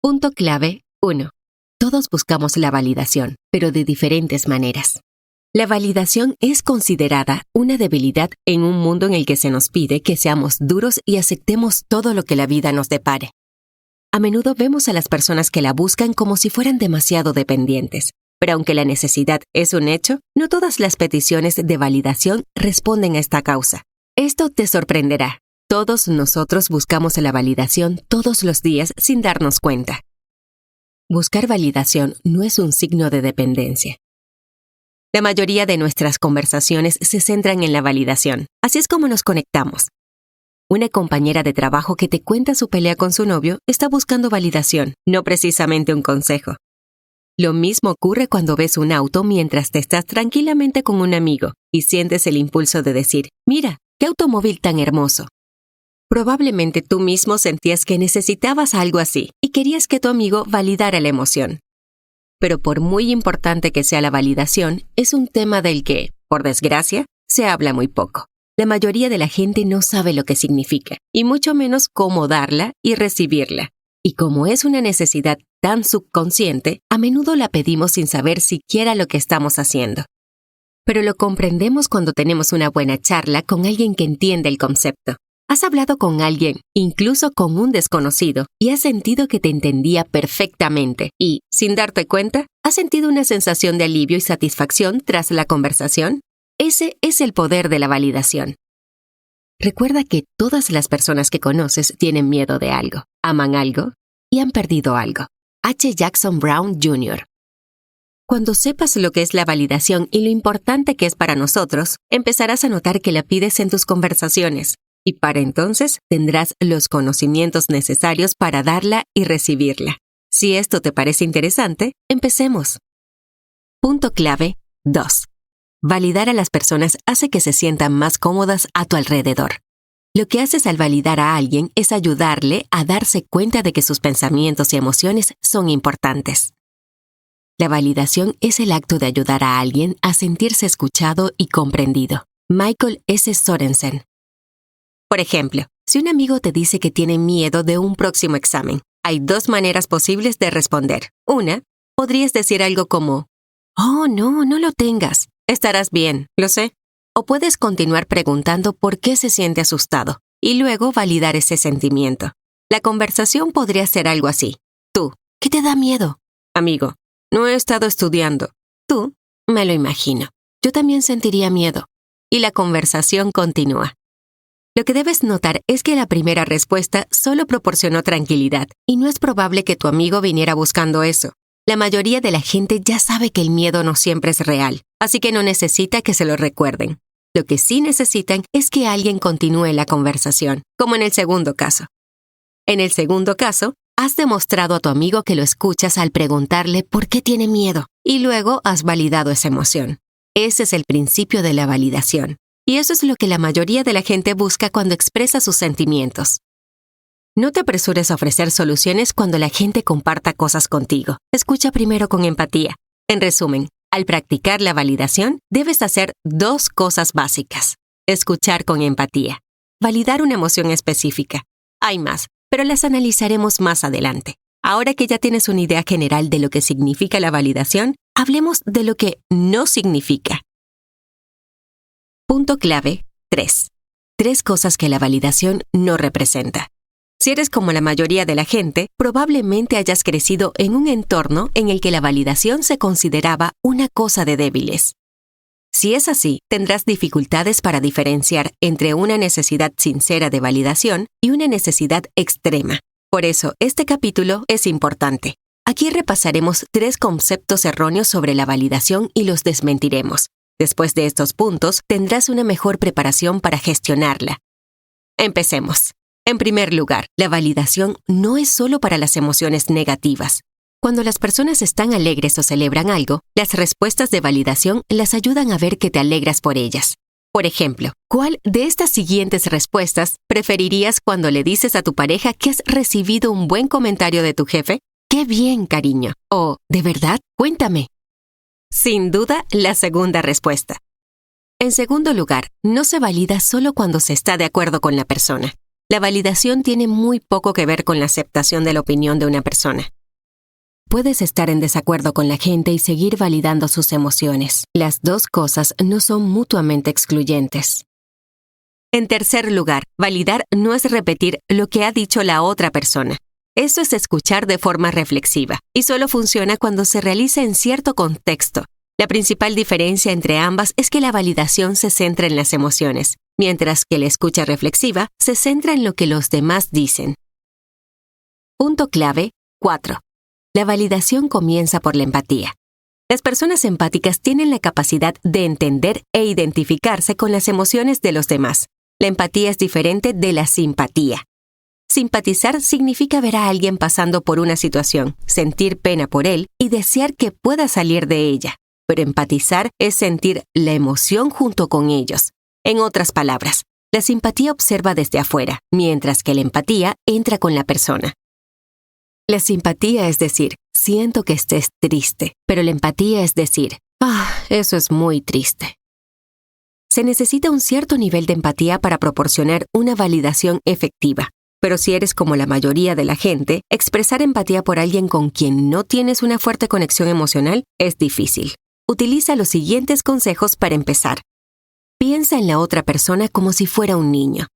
Punto clave 1. Todos buscamos la validación, pero de diferentes maneras. La validación es considerada una debilidad en un mundo en el que se nos pide que seamos duros y aceptemos todo lo que la vida nos depare. A menudo vemos a las personas que la buscan como si fueran demasiado dependientes, pero aunque la necesidad es un hecho, no todas las peticiones de validación responden a esta causa. Esto te sorprenderá. Todos nosotros buscamos la validación todos los días sin darnos cuenta. Buscar validación no es un signo de dependencia. La mayoría de nuestras conversaciones se centran en la validación. Así es como nos conectamos. Una compañera de trabajo que te cuenta su pelea con su novio está buscando validación, no precisamente un consejo. Lo mismo ocurre cuando ves un auto mientras te estás tranquilamente con un amigo y sientes el impulso de decir, «Mira, qué automóvil tan hermoso». Probablemente tú mismo sentías que necesitabas algo así y querías que tu amigo validara la emoción. Pero por muy importante que sea la validación, es un tema del que, por desgracia, se habla muy poco. La mayoría de la gente no sabe lo que significa, y mucho menos cómo darla y recibirla. Y como es una necesidad tan subconsciente, a menudo la pedimos sin saber siquiera lo que estamos haciendo. Pero lo comprendemos cuando tenemos una buena charla con alguien que entiende el concepto. Has hablado con alguien, incluso con un desconocido, y has sentido que te entendía perfectamente y, sin darte cuenta, has sentido una sensación de alivio y satisfacción tras la conversación. Ese es el poder de la validación. Recuerda que todas las personas que conoces tienen miedo de algo, aman algo y han perdido algo. H. Jackson Brown, Jr. Cuando sepas lo que es la validación y lo importante que es para nosotros, empezarás a notar que la pides en tus conversaciones. Y para entonces tendrás los conocimientos necesarios para darla y recibirla. Si esto te parece interesante, empecemos. Punto clave 2. Validar a las personas hace que se sientan más cómodas a tu alrededor. Lo que haces al validar a alguien es ayudarle a darse cuenta de que sus pensamientos y emociones son importantes. La validación es el acto de ayudar a alguien a sentirse escuchado y comprendido. Michael S. Sorensen. Por ejemplo, si un amigo te dice que tiene miedo de un próximo examen, hay dos maneras posibles de responder. Una, podrías decir algo como, «Oh, no, no lo tengas. Estarás bien, lo sé». O puedes continuar preguntando por qué se siente asustado y luego validar ese sentimiento. La conversación podría ser algo así. Tú, ¿qué te da miedo? Amigo, no he estado estudiando. Tú, me lo imagino. Yo también sentiría miedo. Y la conversación continúa. Lo que debes notar es que la primera respuesta solo proporcionó tranquilidad y no es probable que tu amigo viniera buscando eso. La mayoría de la gente ya sabe que el miedo no siempre es real, así que no necesita que se lo recuerden. Lo que sí necesitan es que alguien continúe la conversación, como en el segundo caso. En el segundo caso, has demostrado a tu amigo que lo escuchas al preguntarle por qué tiene miedo y luego has validado esa emoción. Ese es el principio de la validación. Y eso es lo que la mayoría de la gente busca cuando expresa sus sentimientos. No te apresures a ofrecer soluciones cuando la gente comparta cosas contigo. Escucha primero con empatía. En resumen, al practicar la validación, debes hacer dos cosas básicas. Escuchar con empatía. Validar una emoción específica. Hay más, pero las analizaremos más adelante. Ahora que ya tienes una idea general de lo que significa la validación, hablemos de lo que no significa. Punto clave 3. 3 cosas que la validación no representa. Si eres como la mayoría de la gente, probablemente hayas crecido en un entorno en el que la validación se consideraba una cosa de débiles. Si es así, tendrás dificultades para diferenciar entre una necesidad sincera de validación y una necesidad extrema. Por eso, este capítulo es importante. Aquí repasaremos 3 conceptos erróneos sobre la validación y los desmentiremos. Después de estos puntos, tendrás una mejor preparación para gestionarla. Empecemos. En primer lugar, la validación no es solo para las emociones negativas. Cuando las personas están alegres o celebran algo, las respuestas de validación las ayudan a ver que te alegras por ellas. Por ejemplo, ¿cuál de estas siguientes respuestas preferirías cuando le dices a tu pareja que has recibido un buen comentario de tu jefe? ¡Qué bien, cariño! O, ¿de verdad? Cuéntame. Sin duda, la segunda respuesta. En segundo lugar, no se valida solo cuando se está de acuerdo con la persona. La validación tiene muy poco que ver con la aceptación de la opinión de una persona. Puedes estar en desacuerdo con la gente y seguir validando sus emociones. Las dos cosas no son mutuamente excluyentes. En tercer lugar, validar no es repetir lo que ha dicho la otra persona. Eso es escuchar de forma reflexiva, y solo funciona cuando se realiza en cierto contexto. La principal diferencia entre ambas es que la validación se centra en las emociones, mientras que la escucha reflexiva se centra en lo que los demás dicen. Punto clave 4. La validación comienza por la empatía. Las personas empáticas tienen la capacidad de entender e identificarse con las emociones de los demás. La empatía es diferente de la simpatía. Simpatizar significa ver a alguien pasando por una situación, sentir pena por él y desear que pueda salir de ella. Pero empatizar es sentir la emoción junto con ellos. En otras palabras, la simpatía observa desde afuera, mientras que la empatía entra con la persona. La simpatía es decir, siento que estés triste, pero la empatía es decir, eso es muy triste. Se necesita un cierto nivel de empatía para proporcionar una validación efectiva. Pero si eres como la mayoría de la gente, expresar empatía por alguien con quien no tienes una fuerte conexión emocional es difícil. Utiliza los siguientes consejos para empezar. Piensa en la otra persona como si fuera un niño.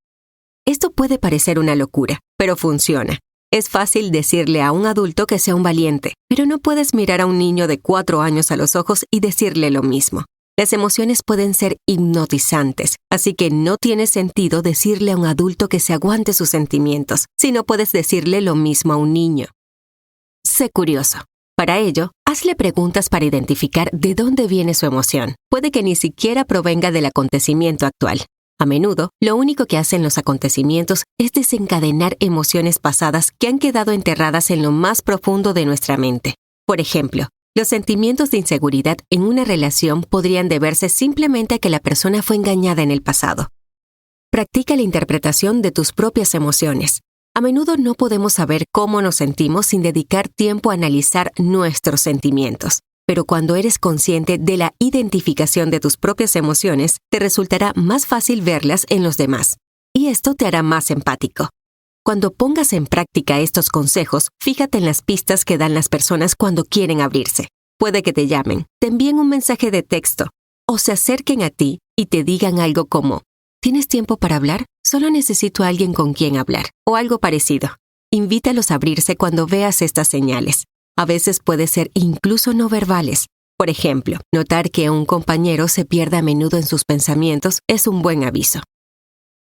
Esto puede parecer una locura, pero funciona. Es fácil decirle a un adulto que sea un valiente, pero no puedes mirar a un niño de 4 años a los ojos y decirle lo mismo. Las emociones pueden ser hipnotizantes, así que no tiene sentido decirle a un adulto que se aguante sus sentimientos, si no puedes decirle lo mismo a un niño. Sé curioso. Para ello, hazle preguntas para identificar de dónde viene su emoción. Puede que ni siquiera provenga del acontecimiento actual. A menudo, lo único que hacen los acontecimientos es desencadenar emociones pasadas que han quedado enterradas en lo más profundo de nuestra mente. Por ejemplo, los sentimientos de inseguridad en una relación podrían deberse simplemente a que la persona fue engañada en el pasado. Practica la interpretación de tus propias emociones. A menudo no podemos saber cómo nos sentimos sin dedicar tiempo a analizar nuestros sentimientos. Pero cuando eres consciente de la identificación de tus propias emociones, te resultará más fácil verlas en los demás. Y esto te hará más empático. Cuando pongas en práctica estos consejos, fíjate en las pistas que dan las personas cuando quieren abrirse. Puede que te llamen, te envíen un mensaje de texto, o se acerquen a ti y te digan algo como, ¿tienes tiempo para hablar? Solo necesito a alguien con quien hablar, o algo parecido. Invítalos a abrirse cuando veas estas señales. A veces puede ser incluso no verbales. Por ejemplo, notar que un compañero se pierde a menudo en sus pensamientos es un buen aviso.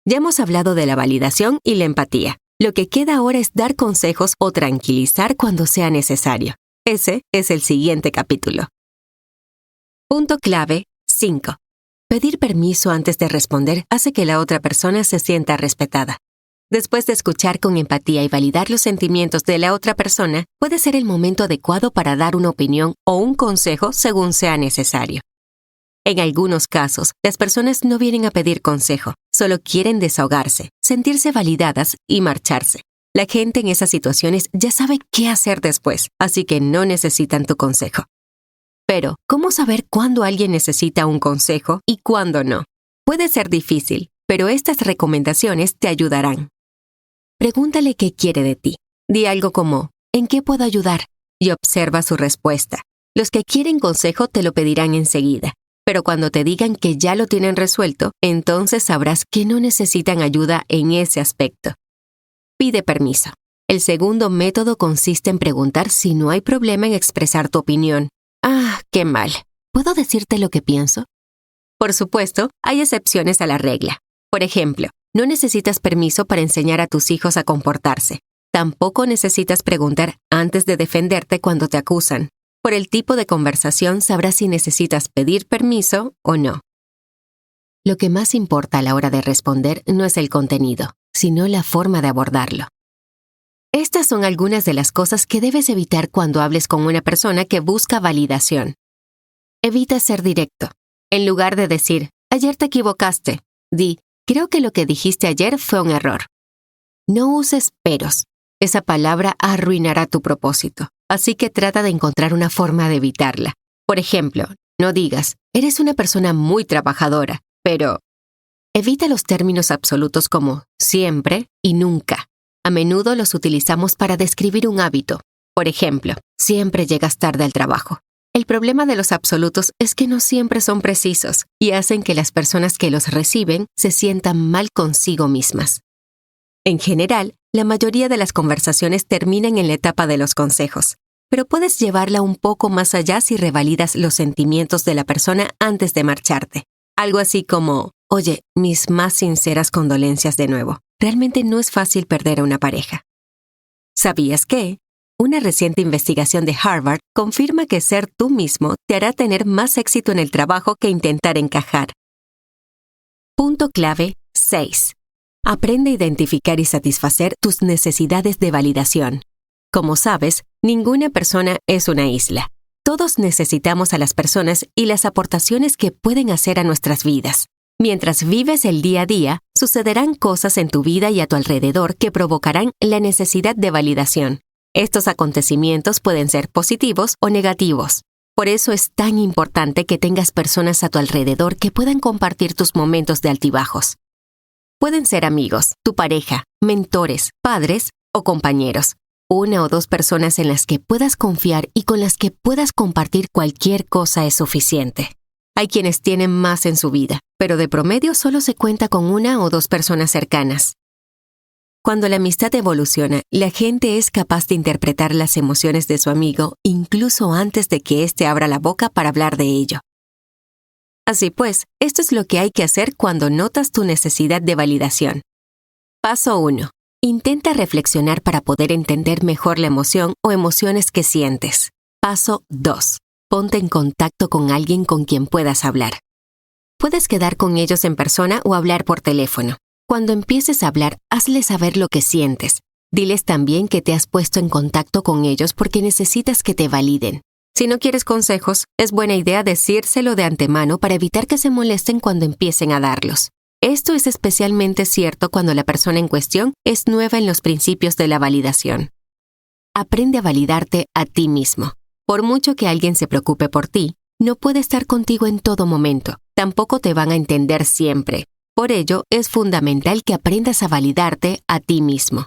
Ya hemos hablado de la validación y la empatía. Lo que queda ahora es dar consejos o tranquilizar cuando sea necesario. Ese es el siguiente capítulo. Punto clave 5. Pedir permiso antes de responder hace que la otra persona se sienta respetada. Después de escuchar con empatía y validar los sentimientos de la otra persona, puede ser el momento adecuado para dar una opinión o un consejo según sea necesario. En algunos casos, las personas no vienen a pedir consejo, solo quieren desahogarse, sentirse validadas y marcharse. La gente en esas situaciones ya sabe qué hacer después, así que no necesitan tu consejo. Pero, ¿cómo saber cuándo alguien necesita un consejo y cuándo no? Puede ser difícil, pero estas recomendaciones te ayudarán. Pregúntale qué quiere de ti. Di algo como, ¿en qué puedo ayudar? Y observa su respuesta. Los que quieren consejo te lo pedirán enseguida. Pero cuando te digan que ya lo tienen resuelto, entonces sabrás que no necesitan ayuda en ese aspecto. Pide permiso. El segundo método consiste en preguntar si no hay problema en expresar tu opinión. ¡Qué mal! ¿Puedo decirte lo que pienso? Por supuesto, hay excepciones a la regla. Por ejemplo, no necesitas permiso para enseñar a tus hijos a comportarse. Tampoco necesitas preguntar antes de defenderte cuando te acusan. Por el tipo de conversación sabrás si necesitas pedir permiso o no. Lo que más importa a la hora de responder no es el contenido, sino la forma de abordarlo. Estas son algunas de las cosas que debes evitar cuando hables con una persona que busca validación. Evita ser directo. En lugar de decir, ayer te equivocaste, di, creo que lo que dijiste ayer fue un error. No uses peros. Esa palabra arruinará tu propósito, así que trata de encontrar una forma de evitarla. Por ejemplo, no digas, eres una persona muy trabajadora, pero Evita los términos absolutos como siempre y nunca. A menudo los utilizamos para describir un hábito. Por ejemplo, siempre llegas tarde al trabajo. El problema de los absolutos es que no siempre son precisos y hacen que las personas que los reciben se sientan mal consigo mismas. En general, la mayoría de las conversaciones terminan en la etapa de los consejos, pero puedes llevarla un poco más allá si revalidas los sentimientos de la persona antes de marcharte. Algo así como, oye, mis más sinceras condolencias de nuevo. Realmente no es fácil perder a una pareja. ¿Sabías que? Una reciente investigación de Harvard confirma que ser tú mismo te hará tener más éxito en el trabajo que intentar encajar. Punto clave 6. Aprende a identificar y satisfacer tus necesidades de validación. Como sabes, ninguna persona es una isla. Todos necesitamos a las personas y las aportaciones que pueden hacer a nuestras vidas. Mientras vives el día a día, sucederán cosas en tu vida y a tu alrededor que provocarán la necesidad de validación. Estos acontecimientos pueden ser positivos o negativos. Por eso es tan importante que tengas personas a tu alrededor que puedan compartir tus momentos de altibajos. Pueden ser amigos, tu pareja, mentores, padres o compañeros. Una o dos personas en las que puedas confiar y con las que puedas compartir cualquier cosa es suficiente. Hay quienes tienen más en su vida, pero de promedio solo se cuenta con una o dos personas cercanas. Cuando la amistad evoluciona, la gente es capaz de interpretar las emociones de su amigo incluso antes de que éste abra la boca para hablar de ello. Así pues, esto es lo que hay que hacer cuando notas tu necesidad de validación. Paso 1. Intenta reflexionar para poder entender mejor la emoción o emociones que sientes. Paso 2. Ponte en contacto con alguien con quien puedas hablar. Puedes quedar con ellos en persona o hablar por teléfono. Cuando empieces a hablar, hazles saber lo que sientes. Diles también que te has puesto en contacto con ellos porque necesitas que te validen. Si no quieres consejos, es buena idea decírselo de antemano para evitar que se molesten cuando empiecen a darlos. Esto es especialmente cierto cuando la persona en cuestión es nueva en los principios de la validación. Aprende a validarte a ti mismo. Por mucho que alguien se preocupe por ti, no puede estar contigo en todo momento. Tampoco te van a entender siempre. Por ello, es fundamental que aprendas a validarte a ti mismo.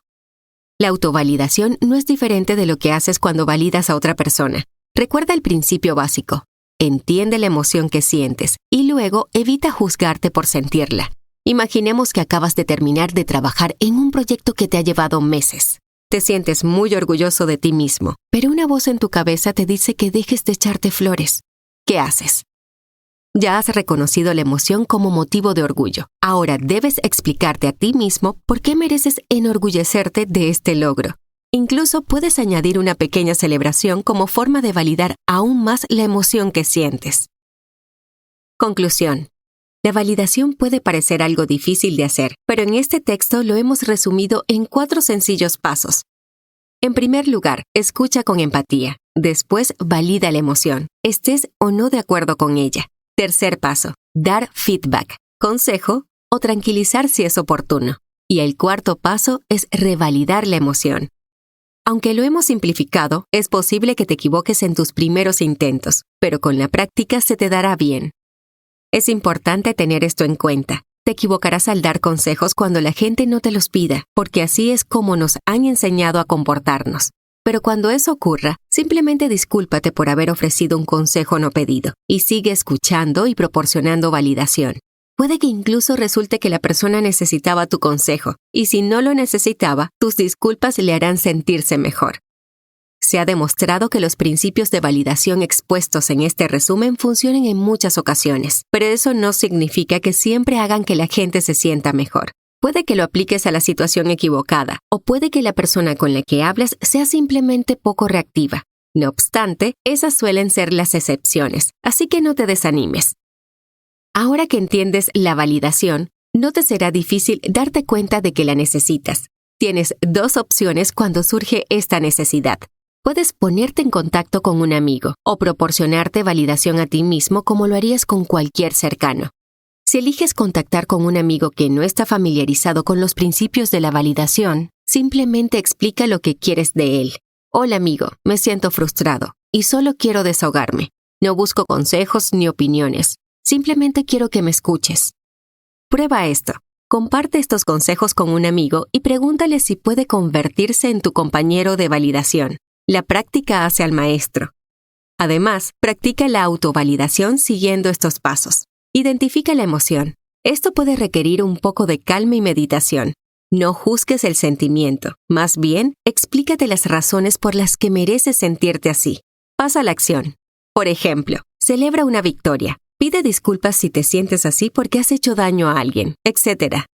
La autovalidación no es diferente de lo que haces cuando validas a otra persona. Recuerda el principio básico. Entiende la emoción que sientes y luego evita juzgarte por sentirla. Imaginemos que acabas de terminar de trabajar en un proyecto que te ha llevado meses. Te sientes muy orgulloso de ti mismo, pero una voz en tu cabeza te dice que dejes de echarte flores. ¿Qué haces? Ya has reconocido la emoción como motivo de orgullo. Ahora debes explicarte a ti mismo por qué mereces enorgullecerte de este logro. Incluso puedes añadir una pequeña celebración como forma de validar aún más la emoción que sientes. Conclusión. La validación puede parecer algo difícil de hacer, pero en este texto lo hemos resumido en 4 sencillos pasos. En primer lugar, escucha con empatía. Después, valida la emoción, estés o no de acuerdo con ella. Tercer paso, dar feedback, consejo o tranquilizar si es oportuno. Y el cuarto paso es revalidar la emoción. Aunque lo hemos simplificado, es posible que te equivoques en tus primeros intentos, pero con la práctica se te dará bien. Es importante tener esto en cuenta. Te equivocarás al dar consejos cuando la gente no te los pida, porque así es como nos han enseñado a comportarnos. Pero cuando eso ocurra, simplemente discúlpate por haber ofrecido un consejo no pedido y sigue escuchando y proporcionando validación. Puede que incluso resulte que la persona necesitaba tu consejo, y si no lo necesitaba, tus disculpas le harán sentirse mejor. Se ha demostrado que los principios de validación expuestos en este resumen funcionan en muchas ocasiones, pero eso no significa que siempre hagan que la gente se sienta mejor. Puede que lo apliques a la situación equivocada, o puede que la persona con la que hablas sea simplemente poco reactiva. No obstante, esas suelen ser las excepciones, así que no te desanimes. Ahora que entiendes la validación, no te será difícil darte cuenta de que la necesitas. Tienes 2 opciones cuando surge esta necesidad. Puedes ponerte en contacto con un amigo o proporcionarte validación a ti mismo como lo harías con cualquier cercano. Si eliges contactar con un amigo que no está familiarizado con los principios de la validación, simplemente explica lo que quieres de él. Hola amigo, me siento frustrado y solo quiero desahogarme. No busco consejos ni opiniones, simplemente quiero que me escuches. Prueba esto. Comparte estos consejos con un amigo y pregúntale si puede convertirse en tu compañero de validación. La práctica hace al maestro. Además, practica la autovalidación siguiendo estos pasos. Identifica la emoción. Esto puede requerir un poco de calma y meditación. No juzgues el sentimiento. Más bien, explícate las razones por las que mereces sentirte así. Pasa a la acción. Por ejemplo, celebra una victoria. Pide disculpas si te sientes así porque has hecho daño a alguien, etc.